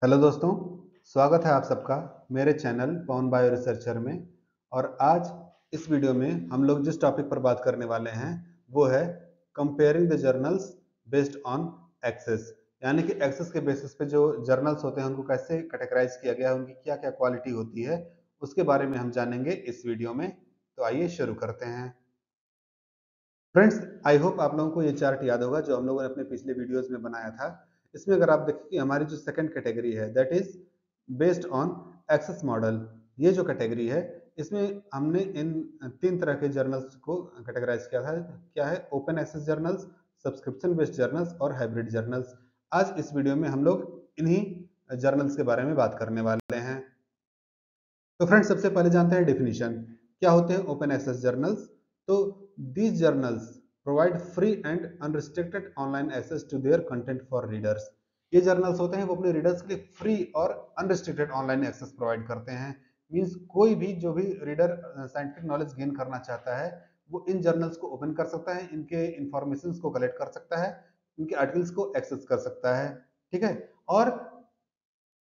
Hello दोस्तों, स्वागत है आप सबका मेरे चैनल पवन बायो रिसर्चर में। और आज इस वीडियो में हम लोग जिस टॉपिक पर बात करने वाले हैं वो है comparing the journals based on access. यानी कि एक्सेस के बेसिस पे जो जर्नल्स होते हैं उनको कैसे कैटेगराइज किया गया है, उनकी क्या क्या क्वालिटी होती है, उसके बारे में हम जानेंगे इस वीडियो में। तो आइए शुरू करते हैं। फ्रेंड्स, आई होप आप लोगों को ये चार्ट याद होगा जो हम लोगों ने अपने पिछले वीडियोस में बनाया था। इसमें अगर आप देखें कि हमारी जो सेकंड कैटेगरी है that is based on access model. ये जो कैटेगरी है इसमें हमने इन तीन तरह के जर्नल्स को कैटेगराइज किया था। क्या है? Open access journals, subscription based journals और हाइब्रिड जर्नल्स। आज इस वीडियो में हम लोग इन्हीं जर्नल्स के बारे में बात करने वाले हैं। तो फ्रेंड्स, सबसे पहले जानते हैं डेफिनेशन। क्या होते हैं ओपन एक्सेस जर्नल्स? तो these journals provide free and unrestricted online access to their content for readers. ये जर्नल्स होते हैं वो अपने रीडर्स के लिए फ्री और अनरिस्ट्रिक्टेड ऑनलाइन एक्सेस प्रोवाइड करते हैं। मींस कोई भी जो भी रीडर साइंटिफिक नॉलेज गेन करना चाहता है वो इन जर्नल्स को ओपन कर सकता है, इनके इंफॉर्मेशन को कलेक्ट कर सकता है, इनके आर्टिकल्स को एक्सेस कर सकता है। ठीक है? और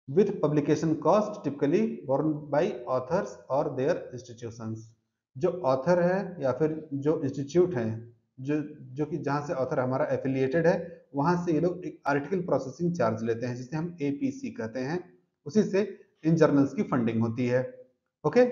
with publication cost typically borne by authors or their institutions। जो ऑथर है या फिर जो इंस्टीट्यूट है, जो जो कि जहां से ऑथर हमारा एफिलिएटेड है, वहां से ये लोग एक आर्टिकल प्रोसेसिंग चार्ज लेते हैं जिसे हम एपीसी कहते हैं। उसी से इन जर्नल्स की फंडिंग होती है। ओके।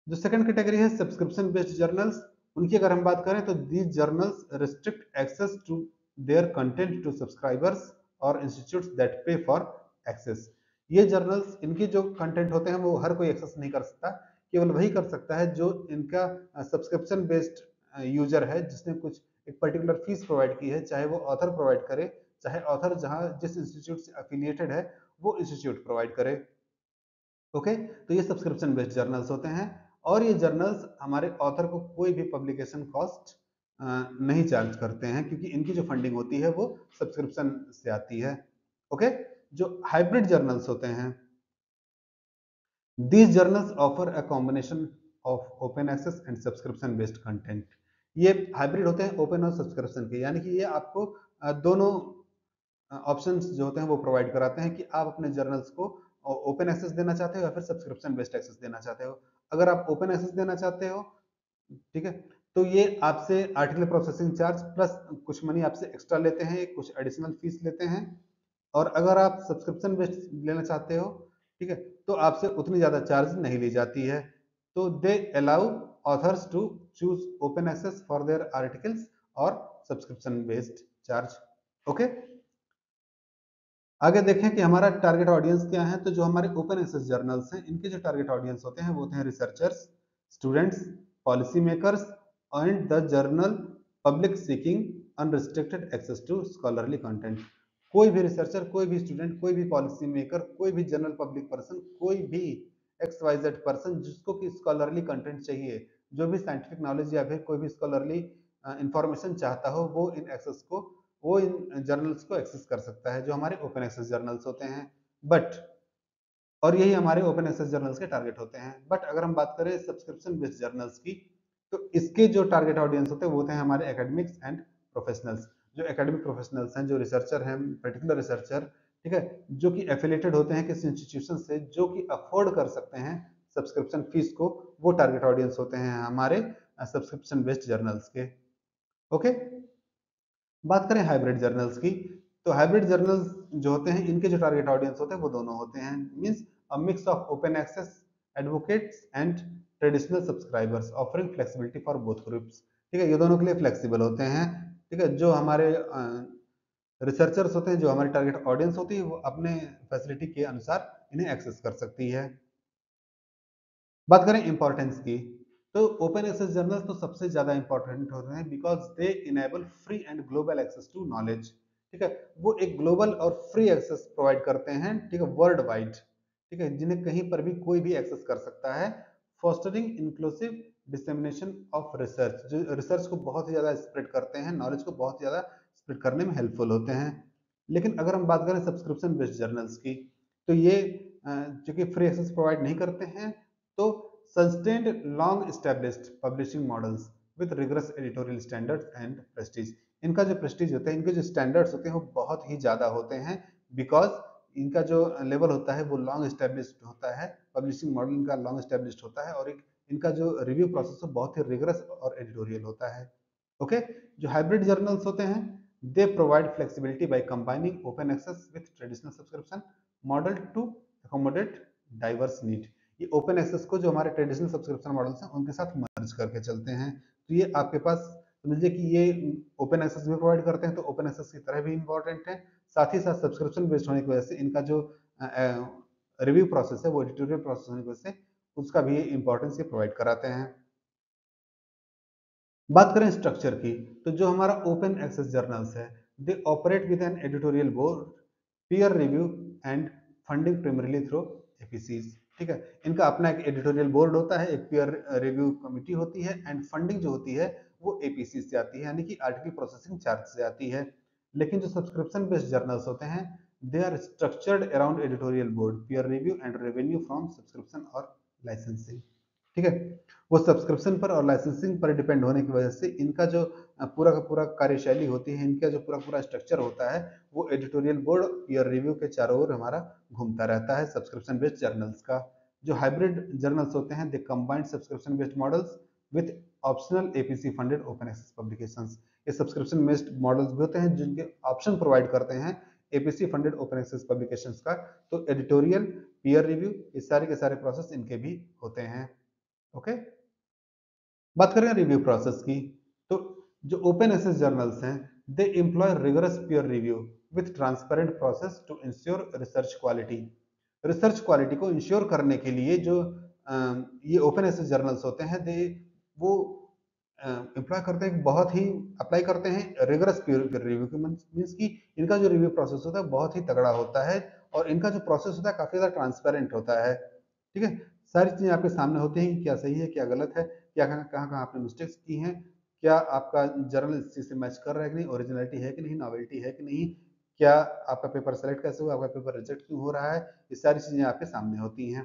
जो सेकंड कैटेगरी है सब्सक्रिप्शन बेस्ड जर्नल्स, उनकी अगर हम बात करें तो these journals restrict access to their content to subscribers और institutes that pay for access. ये जर्नल्स, इनके जो कंटेंट होते हैं वो हर कोई एक्सेस नहीं कर सकता, केवल वही कर सकता है जो इनका सब्सक्रिप्शन बेस्ड यूजर है, जिसने कुछ एक पर्टिकुलर फीस प्रोवाइड की है, चाहे वो ऑथर प्रोवाइड करे, चाहे ऑथर जहां जिस इंस्टीट्यूट से एफिलिएटेड है वो इंस्टीट्यूट प्रोवाइड करे। ओके। तो ये सब्सक्रिप्शन बेस्ड जर्नल्स होते हैं। और ये जर्नल्स हमारे ऑथर को कोई भी पब्लिकेशन कॉस्ट नहीं चार्ज करते हैं, क्योंकि इनकी जो फंडिंग होती है वो सब्सक्रिप्शन से आती है। ओके। जो हाइब्रिड जर्नल्स होते हैं, these journals offer a combination of open access and subscription based content. ये हाइब्रिड होते हैं ओपन और सब्सक्रिप्शन के, यानी कि ये आपको दोनों ऑप्शंस जो होते हैं वो प्रोवाइड कराते हैं कि आप अपने जर्नल्स को ओपन एक्सेस देना चाहते हो या फिर सब्सक्रिप्शन बेस्ड एक्सेस देना चाहते हो। अगर आप ओपन एक्सेस देना चाहते हो, ठीक है, तो ये आपसे आर्टिकल प्रोसेसिंग चार्ज प्लस कुछ मनी आपसे एक्स्ट्रा लेते हैं, कुछ एडिशनल फीस लेते हैं। और अगर आप सब्सक्रिप्शन बेस्ड लेना चाहते हो, ठीक है, तो आपसे उतनी ज्यादा चार्ज नहीं ली जाती है। तो they allow authors to choose open access for their articles और सब्सक्रिप्शन बेस्ड चार्ज। ओके। आगे देखें कि हमारा टारगेट ऑडियंस क्या है। तो जो हमारे ओपन एक्सेस जर्नल्स हैं इनके जो टारगेट ऑडियंस होते हैं वो होते हैं researchers, students, policy makers and the general public seeking unrestricted access to scholarly content. कोई भी रिसर्चर, कोई भी स्टूडेंट, कोई भी पॉलिसी मेकर, कोई भी जनरल पब्लिक पर्सन, कोई भी एक्स वाई जेड पर्सन जिसको कि स्कॉलरली कंटेंट चाहिए, जो भी साइंटिफिक नॉलेज या फिर कोई भी स्कॉलरली इंफॉर्मेशन चाहता हो, वो इन जर्नल्स को एक्सेस कर सकता है, जो हमारे ओपन एक्सेस जर्नल्स होते हैं। बट और यही हमारे ओपन एक्सेस जर्नल्स के टारगेट होते हैं। बट अगर हम बात करें सब्सक्रिप्शन बेस्ड जर्नल्स की, तो इसके जो टारगेट ऑडियंस होते हैं वो होते हैं हमारे एकेडमिक्स एंड प्रोफेशनल्स। जो एकेडमिक प्रोफेशनल्स हैं, जो रिसर्चर हैं, पर्टिकुलर रिसर्चर, ठीक है, जो कि एफिलेटेड होते हैं किसी इंस्टीट्यूशन से, जो कि अफोर्ड कर सकते हैं सब्सक्रिप्शन फीस को, वो टारगेट ऑडियंस होते हैं हमारे सब्सक्रिप्शन बेस्ड जर्नल्स के। ओके। बात करें हाइब्रिड जर्नल्स की, तो हाइब्रिड जर्नल्स जो होते हैं इनके जो टारगेट ऑडियंस होते हैं वो दोनों होते हैं। Means a mix of open access advocates and traditional subscribers offering flexibility for both groups. ठीक है, ये दोनों के लिए फ्लेक्सिबल होते हैं। ठीक है, जो हमारे रिसर्चर्स होते हैं, जो हमारी टारगेट ऑडियंस होती है, वो अपने फैसिलिटी के अनुसार इन्हें एक्सेस कर सकती है। बात करें इंपॉर्टेंस की, तो ओपन एक्सेस जर्नल्स तो सबसे ज्यादा इंपॉर्टेंट होते हैं because they enable free and global access to knowledge. ठीक है, वो एक ग्लोबल और फ्री एक्सेस प्रोवाइड करते हैं, ठीक है, वर्ल्ड वाइड, ठीक है, जिन्हें कहीं पर भी कोई भी एक्सेस कर सकता है। Fostering inclusive dissemination of research, जो रिसर्च को बहुत ही ज्यादा स्प्रेड करते हैं, नॉलेज को बहुत ज्यादा स्प्रेड करने में हेल्पफुल होते हैं। लेकिन अगर हम बात करें सब्सक्रिप्शन बेस्ड जर्नल्स की, तो ये चूंकि फ्री एक्सेस प्रोवाइड नहीं करते हैं, तो sustained long established publishing models with rigorous editorial standards and prestige। इनका जो प्रेस्टीज होता है, इनके जो स्टैंडर्ड्स होते हैं वो बहुत ही ज्यादा होते हैं, बिकॉज इनका जो लेवल होता है वो लॉन्ग एस्टेब्लिश्ड होता है, पब्लिशिंग मॉडल इनका लॉन्ग एस्टेब्लिश्ड होता है, और एक इनका जो रिव्यू प्रोसेस है बहुत ही रिगरस और एडिटोरियल होता है। ओके, जो हाइब्रिड जर्नल्स होते हैं, they provide flexibility by combining open access with traditional subscription model to accommodate diverse need. ये ओपन एक्सेस को जो हमारे ट्रेडिशनल सब्सक्रिप्शन मॉडल्स हैं उनके साथ मर्ज करके चलते हैं। तो ये आपके पास समझिए कि ये ओपन एक्सेस भी प्रोवाइड करते हैं, तो ओपन एक्सेस की तरह भी इंपॉर्टेंट है। साथ ही साथ सब्सक्रिप्शन बेस्ड होने की वजह से इनका जो रिव्यू प्रोसेस है वो एडिटोरियल प्रोसेस होने की वजह से उसका भी इंपॉर्टेंस ये प्रोवाइड कराते हैं। बात करें स्ट्रक्चर की, तो जो हमारा ओपन एक्सेस जर्नल्स है, they operate with an editorial board, peer review and funding primarily through APCs. ठीक है, इनका अपना एक एडिटोरियल बोर्ड होता है, एक पीयर रिव्यू कमिटी होती है, एंड फंडिंग जो होती है वो एपीसी से आती है, यानी कि आर्टिकल प्रोसेसिंग चार्ज से आती है। लेकिन जो सब्सक्रिप्शन बेस्ड जर्नल्स होते हैं, they are structured around editorial board, peer review and revenue from subscription और लाइसेंसिंग। ठीक है, वो सब्सक्रिप्शन पर और लाइसेंसिंग पर डिपेंड होने की वजह से इनका जो पूरा का पूरा कार्यशैली होती है, इनका जो पूरा पूरा स्ट्रक्चर होता है वो एडिटोरियल बोर्ड पीयर रिव्यू के चारों ओर हमारा घूमता रहता है सब्सक्रिप्शन बेस्ड जर्नल्स का। जो हाइब्रिड जर्नल्स होते हैं, they combined subscription based models with optional APC funded open access publications. ये सब्सक्रिप्शन बेस्ड मॉडल्स भी होते हैं जिनके ऑप्शन प्रोवाइड करते हैं APC funded open access publications का। तो एडिटोरियल, पीयर रिव्यू, ये सारे के सारे प्रोसेस इनके भी होते हैं। ओके, बात करें रिव्यू प्रोसेस की, तो जो ओपन एक्सेस जर्नल्स हैं, they employ rigorous peer review with transparent process to ensure research quality. Research quality को इंश्योर करने के लिए जो ये ओपन एक्सेस जर्नल्स होते हैं, दे वो एम्प्लॉय करते हैं, बहुत ही अप्लाई करते हैं रिगरस पीयर रिव्यू की। मीन्स कि इनका जो रिव्यू प्रोसेस होता है बहुत ही तगड़ा होता है, और इनका जो प्रोसेस होता है काफी ज्यादा ट्रांसपेरेंट होता है। ठीक है, सारी चीजें आपके सामने होती हैं कि क्या सही है, क्या गलत है, क्या कहाँ कहाँ कहाँ आपने मिस्टेक्स की हैं, क्या आपका जर्नल इस चीज से मैच कर रहा है कि नहीं, ओरिजिनलिटी है कि नहीं, नॉवेल्टी है कि नहीं, क्या आपका पेपर सेलेक्ट कैसे हुआ, आपका पेपर रिजेक्ट क्यों हो रहा है, ये सारी चीजें आपके सामने होती हैं।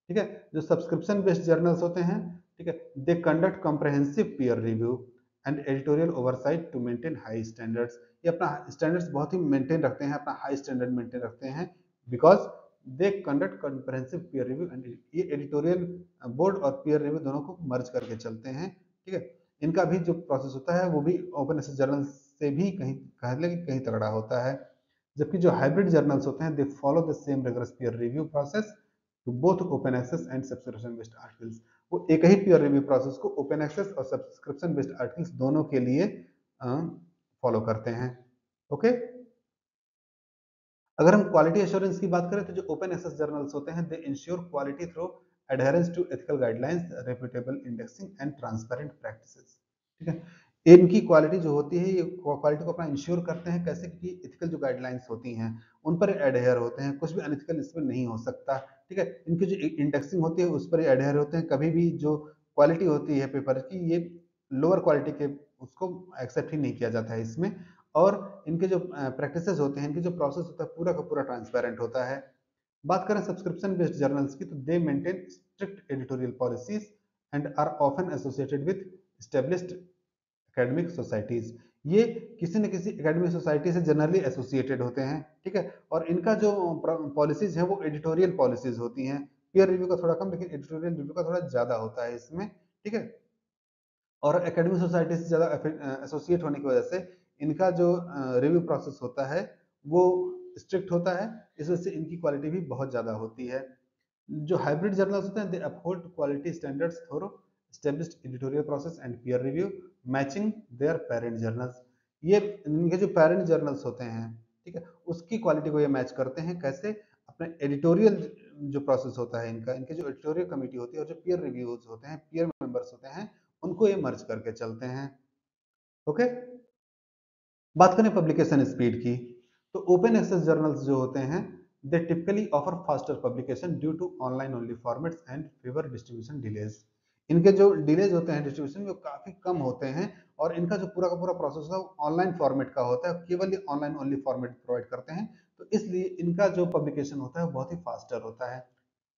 ठीक है, जो सब्सक्रिप्शन बेस्ड जर्नल्स होते हैं, ठीक है, they conduct comprehensive peer review and editorial oversight to maintain high standards. ये अपना स्टैंडर्ड्स बहुत ही मेंटेन रखते हैं, अपना हाई स्टैंडर्ड मेंटेन रखते हैं, because they conduct comprehensive peer review and ये एडिटोरियल बोर्ड और पीयर रिव्यू दोनों को मर्ज करके चलते हैं। ठीक है, इनका भी जो प्रोसेस होता है वो भी ओपन एक्सेस जर्नल से भी कहीं कहीं तगड़ा होता है। जबकि जो हाइब्रिड जर्नल्स होते हैं, they follow the same rigorous peer review process to both open access and subscription based articles. वो एक ही पीयर रिव्यू प्रोसेस को ओपन एक्सेस और सब्सक्रिप्शन बेस्ड आर्टिकल्स दोनों के लिए फॉलो करते हैं। ओके, अगर हम क्वालिटी एश्योरेंस की बात करें, तो जो ओपन एक्सेस जर्नल्स होते हैं, they ensure quality through adherence to ethical guidelines, reputable indexing and transparent practices. ठीक है, इनकी क्वालिटी जो होती है, ये क्वालिटी को अपना इंश्योर करते हैं कैसे, कि एथिकल जो गाइडलाइंस होती हैं उन पर एडहेयर होते हैं, कुछ भी अनएथिकल इसमें नहीं हो सकता। ठीक है, इनकी जो इंडेक्सिंग होती है उस पर एडहेयर होते हैं, कभी भी जो क्वालिटी होती है पेपर की, ये लोअर क्वालिटी के उसको एक्सेप्ट ही नहीं किया जाता है इसमें। और इनके जो प्रैक्टिसेस होते हैं, इनके जो प्रोसेस होता है पूरा का पूरा ट्रांसपेरेंट होता है। बात करें सब्सक्रिप्शन बेस्ड जर्नल्स की, तो they maintain strict editorial policies and are often associated with established academic societies. ये किसी न किसी एकेडमिक सोसाइटी से जनरली एसोसिएटेड होते हैं। ठीक है, और इनका जो पॉलिसीज है वो एडिटोरियल पॉलिसीज होती हैं, पीयर रिव्यू का थोड़ा कम लेकिन एडिटोरियल रिव्यू का थोड़ा ज्यादा होता है इसमें। ठीक है, और एकेडमिक सोसाइटी से ज़्यादा एसोसिएट होने की वजह से इनका जो रिव्यू प्रोसेस होता है वो स्ट्रिक्ट होता है, इस वजह से इनकी क्वालिटी भी बहुत ज़्यादा होती है। जो हाइब्रिड जर्नल्स होते हैं, they uphold quality standards through established editorial process and peer review matching their parent journals. ये इनके जो पेरेंट जर्नल्स होते हैं, ठीक है, उसकी क्वालिटी को ये मैच करते हैं कैसे, अपने एडिटोरियल जो प्रोसेस होता है इनका, इनके जो एडिटोरियल कमेटी होती है और जो पीयर रिव्यूज होते हैं, पीयर मेंबर्स होते हैं, उनको ये मर्ज करके चलते हैं। ओके, बात करें पब्लिकेशन स्पीड की, तो ओपन एक्सेस जर्नल्स जो होते हैं, they typically offer faster publication due to online only formats and fewer distribution delays. इनके जो डिलेज होते हैं डिस्ट्रीब्यूशन वो काफी कम होते हैं, और इनका जो पूरा का पूरा प्रोसेस है वो ऑनलाइन फॉर्मेट का होता है, केवल ये ऑनलाइन ओनली फॉर्मेट प्रोवाइड करते हैं, तो इसलिए इनका जो पब्लिकेशन होता है वो बहुत ही फास्टर होता है।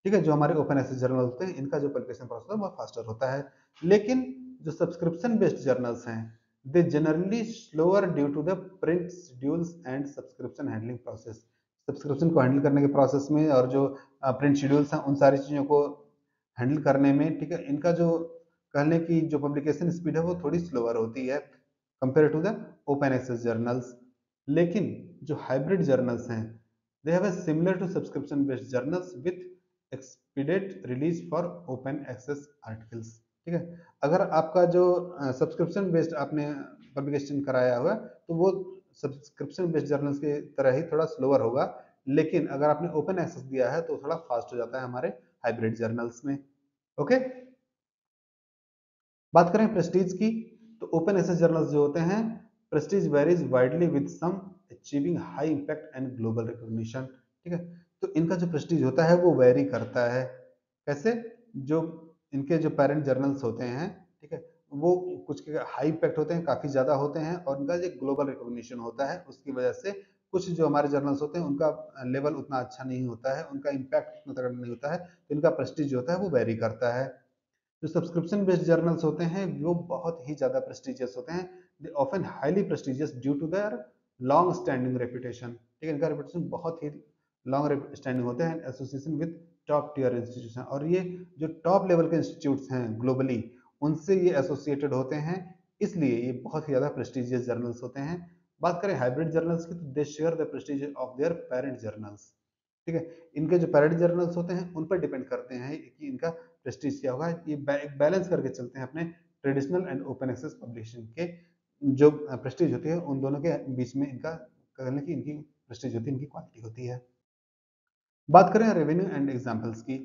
ठीक है, जो हमारे ओपन एक्सेस जर्नल होते हैं इनका जो पब्लिकेशन प्रोसेस है बहुत फास्टर होता है। लेकिन जो सब्सक्रिप्शन बेस्ड जर्नल्स हैं, they generally slower due to the print schedules and subscription handling process. Subscription को हैंडल करने के प्रोसेस में और जो प्रिंट शेड्यूल्स हैं उन सारी चीज़ों को हैंडल करने में, ठीक है, इनका जो कहने की जो पब्लिकेशन स्पीड है वो थोड़ी स्लोअर होती है compare to the open access journals. लेकिन जो हाइब्रिड जर्नल्स हैं they have a similar to subscription based journals with expedited release for open access articles. ठीक है, अगर आपका जो सब्सक्रिप्शन बेस्ड आपने पब्लिकेशन कराया हुआ है तो वो सब्सक्रिप्शन बेस्ड जर्नल्स की तरह ही थोड़ा स्लोअर होगा, लेकिन अगर आपने ओपन एक्सेस दिया है तो थोड़ा फास्ट हो जाता है हमारे हाइब्रिड जर्नल्स में। ओके, बात करें प्रेस्टीज की, तो ओपन एक्सेस जर्नल्स जो होते हैं, prestige varies widely with some achieving high impact and global recognition. ठीक है, तो इनका जो प्रेस्टीज होता है वो वेरी करता है। कैसे? जो इनके जो पेरेंट जर्नल्स होते हैं, ठीक है, वो कुछ के हाई इंपैक्ट होते हैं, काफी ज्यादा होते हैं, और उनका जो ग्लोबल रिकॉग्निशन होता है उसकी वजह से कुछ जो हमारे जर्नल्स होते हैं उनका लेवल उतना अच्छा नहीं होता है, उनका इम्पैक्ट उतना तगड़ा नहीं होता है, तो इनका प्रेस्टीज जो होता है वो वेरी करता है। जो सब्सक्रिप्शन बेस्ड जर्नल्स होते हैं वो बहुत ही ज़्यादा प्रेस्टिजियस होते हैं। They often highly prestigious due to their long standing reputation. ठीक है, इनका रेपुटेशन बहुत ही लॉन्ग स्टैंडिंग होते हैं, association with top tier institution, और ये जो टॉप लेवल के इंस्टीट्यूट्स हैं ग्लोबली उनसे ये एसोसिएटेड होते हैं, इसलिए ये बहुत ही ज़्यादा प्रेस्टिजियस जर्नल्स होते हैं। बात करें हाइब्रिड जर्नल्स की, तो they share the prestige of their parent journals. ठीक है, इनके जो पेरेंट जर्नल्स होते हैं उन पर डिपेंड करते हैं कि इनका प्रेस्टीज क्या होगा। ये एक बैलेंस करके चलते हैं अपने traditional and open access publishing के जो प्रेस्टीज होती है उन दोनों के बीच में इनका कहने की इनकी प्रेस्टीज होती है, इनकी क्वालिटी होती है। बात करें रेवेन्यू एंड एग्जांपल्स की,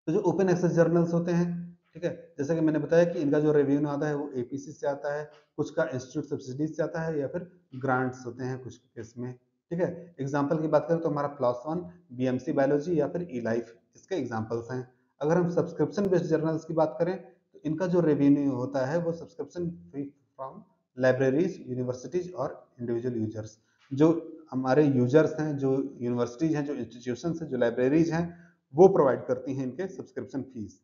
तो जो ओपन एक्सेस जर्नल्स होते हैं, ठीक है, जैसा कि मैंने बताया कि इनका जो रेवेन्यू आता है वो एपीसी से आता है, कुछ का इंस्टीट्यूट सब्सिडीज से आता है, या फिर ग्रांट्स होते हैं कुछ केस में। ठीक है, एग्जांपल की बात करें तो हमारा प्लस वन, बीएमसी बायोलॉजी या फिर ई लाइफ इसके एग्जांपल्स हैं। अगर हम सब्सक्रिप्शन बेस्ड जर्नल्स की बात करें तो इनका जो रेवेन्यू होता है वो subscription free from libraries, universities और इंडिविजुअल यूजर्स। जो हमारे यूजर्स हैं, जो यूनिवर्सिटीज हैं, जो इंस्टीट्यूशन हैं, जो लाइब्रेरीज हैं, वो प्रोवाइड करती हैं इनके सब्सक्रिप्शन फीस।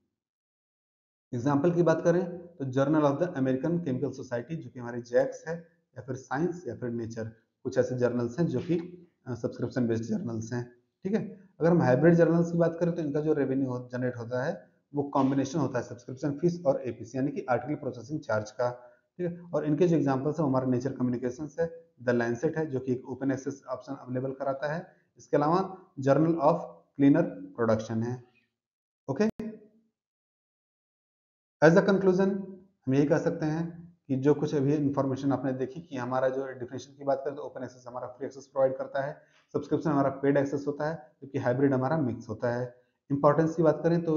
एग्जाम्पल की बात करें तो journal of the American chemical society जो कि हमारी जैक्स है, या फिर साइंस या फिर नेचर, कुछ ऐसे जर्नल्स हैं जो कि सब्सक्रिप्शन बेस्ड जर्नल्स हैं। ठीक है, अगर हम हाइब्रिड जर्नल्स की बात करें तो इनका जो रेवेन्यू जनरेट होता है वो कॉम्बिनेशन होता है सब्सक्रिप्शन फीस और एपीसी यानी कि आर्टिकल प्रोसेसिंग चार्ज का। ठीक है, और इनके जो एग्जाम्पल्स है हमारा नेचर कम्युनिकेशन है, द लैंसेट है जो कि एक ओपन एक्सेस ऑप्शन अवेलेबल कराता है, इसके अलावा जर्नल ऑफ क्लीनर प्रोडक्शन है। ओके, एज अ कंक्लूजन हम यही कह सकते हैं कि जो कुछ अभी इन्फॉर्मेशन आपने देखी कि हमारा जो डिफिनेशन की बात करें तो ओपन एक्सेस हमारा फ्री एक्सेस प्रोवाइड करता है, सब्सक्रिप्शन हमारा पेड एक्सेस होता है, जबकि हाइब्रिड हमारा मिक्स होता है। इंपॉर्टेंस की बात करें तो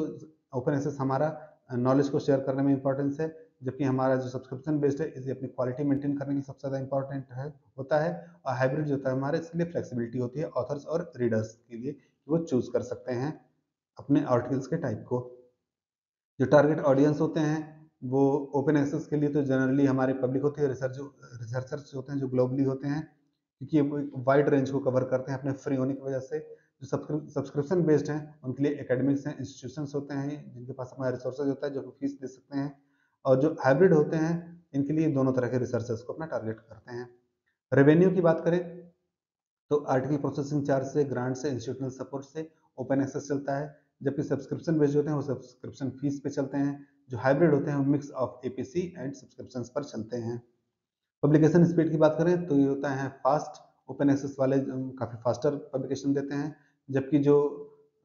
ओपन एक्सेस हमारा नॉलेज को शेयर करने में इंपॉर्टेंस है, जबकि हमारा जो सब्सक्रिप्शन बेस्ड है इसे अपनी क्वालिटी मेंटेन करने की सबसे ज़्यादा इंपॉर्टेंट है होता है। और हाइब्रिड जो होता है हमारे इसलिए फ्लेक्सिबिलिटी होती है ऑथर्स और रीडर्स के लिए कि वो चूज कर सकते हैं अपने आर्टिकल्स के टाइप को। जो टारगेट ऑडियंस होते हैं वो ओपन एक्सेस के लिए तो जनरली हमारी पब्लिक होती है, रिसर्चर्स होते हैं जो ग्लोबली होते हैं, क्योंकि ये वाइड रेंज को कवर करते हैं अपने फ्री होने की वजह से। जो सब्सक्रिप्शन बेस्ड हैं उनके लिए एकेडमिक्स हैं, इंस्टीट्यूशंस होते हैं जिनके पास अपना रिसोर्सेज होता है जो कि फीस दे सकते हैं, और जो हाइब्रिड होते हैं इनके लिए दोनों तरह के रिसर्चर्स को अपना टारगेट करते हैं। रेवेन्यू की बात करें तो आर्टिकल प्रोसेसिंग चार्ज से, ग्रांट से, इंस्टीट्यूशनल सपोर्ट से ओपन एक्सेस चलता है, जबकि सब्सक्रिप्शन बेस्ड होते हैं वो सब्सक्रिप्शन फीस पे चलते हैं। जो हाइब्रिड होते हैं वो mix of APC and subscriptions पर चलते हैं। पब्लिकेशन स्पीड की बात करें तो ये होता है फास्ट, ओपन एक्सेस वाले काफ़ी फास्टर पब्लिकेशन देते हैं, जबकि जो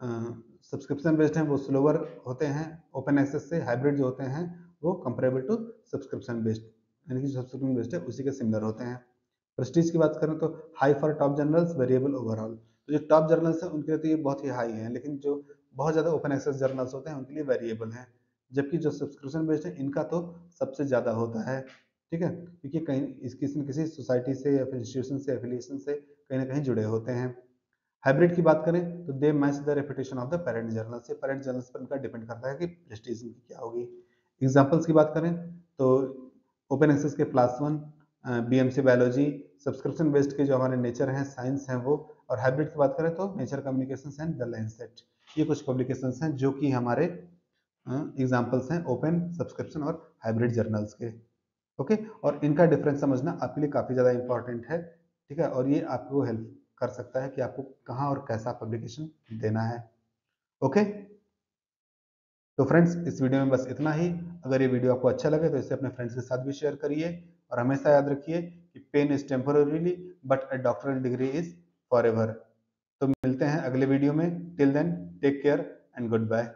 सब्सक्रिप्शन बेस्ड हैं वो स्लोअर होते हैं ओपन एक्सेस से। हाइब्रिड जो होते हैं वो कंपेरेबल टू सब्सक्रिप्शन बेस्ड यानी कि सब्सक्रिप्शन बेस्ड है उसी के सिमिलर होते हैं। प्रेस्टीज की बात करें तो high for top journals, variable overall. तो जो टॉप जर्नल्स हैं उनके लिए तो ये बहुत ही हाई है, लेकिन जो बहुत ज़्यादा ओपन एक्सेस जर्नल्स होते हैं उनके लिए वेरिएबल हैं, जबकि जो सब्सक्रिप्शन बेस्ड है इनका तो सबसे ज़्यादा होता है। ठीक है, क्योंकि कहीं इस किसी न किसी सोसाइटी से या फिर इंस्टीट्यूशन से, एफिलिएशन से कहीं ना कहीं जुड़े होते हैं। हाइब्रिड की बात करें तो they match the reputation of the parent journal से, पेरेंट जर्नल्स पर इनका डिपेंड करता है कि प्रेस्टीज इनकी क्या होगी। एग्जाम्पल्स की बात करें तो ओपन एक्सेस के plus one, BMC biology, subscription based के जो हमारे नेचर हैं, साइंस हैं वो, और हाइब्रिड की बात करें तो nature communication and the Lancet. ये कुछ पब्लिकेशन हैं जो कि हमारे एग्जाम्पल्स हैं ओपन, सब्सक्रिप्शन और हाइब्रिड जर्नल्स के। ओके, और इनका डिफरेंस समझना आपके लिए काफ़ी ज़्यादा इंपॉर्टेंट है। ठीक है, और ये आपको हेल्प कर सकता है कि आपको कहाँ और कैसा पब्लिकेशन देना है। ओके, तो फ्रेंड्स इस वीडियो में बस इतना ही। अगर ये वीडियो आपको अच्छा लगे तो इसे अपने फ्रेंड्स के साथ भी शेयर करिए, और हमेशा याद रखिए कि pain is temporarily but a doctoral degree is forever. तो मिलते हैं अगले वीडियो में। Till then take care and good bye.